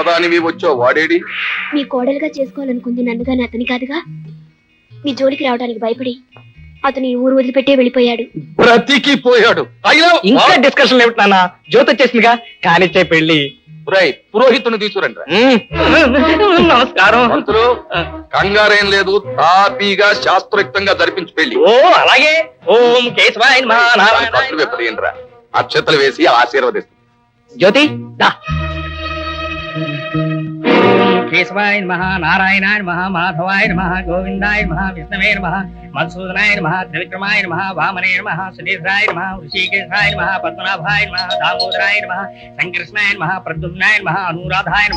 ఒక్కదానివి వచ్చో వాడేడి? మీ కోడలుగా చేసుకోవాలనుకుంది నన్నుగాని అతని కాదుగా. మీ జోలికి రావడానికి భయపడి అతను ఈ ఊరు వదిలిపెట్టే వెళ్ళిపోయాడు. బ్రతికిపోయాడు. ఇంకా డిస్కషన్ ఏమిటి నాన్న? జ్యోతి వచ్చేసిందిగా, కానిచ్చే పెళ్లి. పురోహితుని తీసుకురండి. నమస్కారం. మంత్రులు కంగారేం లేదు, తాపీగా శాస్త్రోక్తంగా జరిపించి పెళ్లి. ఓ అలాగే. ఓం కేశవాయ నమః నారాయణాయ నమః. ఎప్పుడేంట్రా అక్షతలు వేసి ఆశీర్వదిస్తుంది. జ్యోతి దా. కేశవాయ నమః నారాయణాయ నమః మాధవాయ నమః గోవిందాయ నమః విష్ణవే నమః మధుసూదనాయ నమః త్రివిక్రమాయ నమః వామనే నమః సుధీర్ఘాయ నమః ఋషికేశాయ నమః పద్మనాభాయ నమః దామోదరాయ నమః సంకృష్ణాయ నమః ప్రద్యుమ్నాయ నమః అనురాధాయ నమః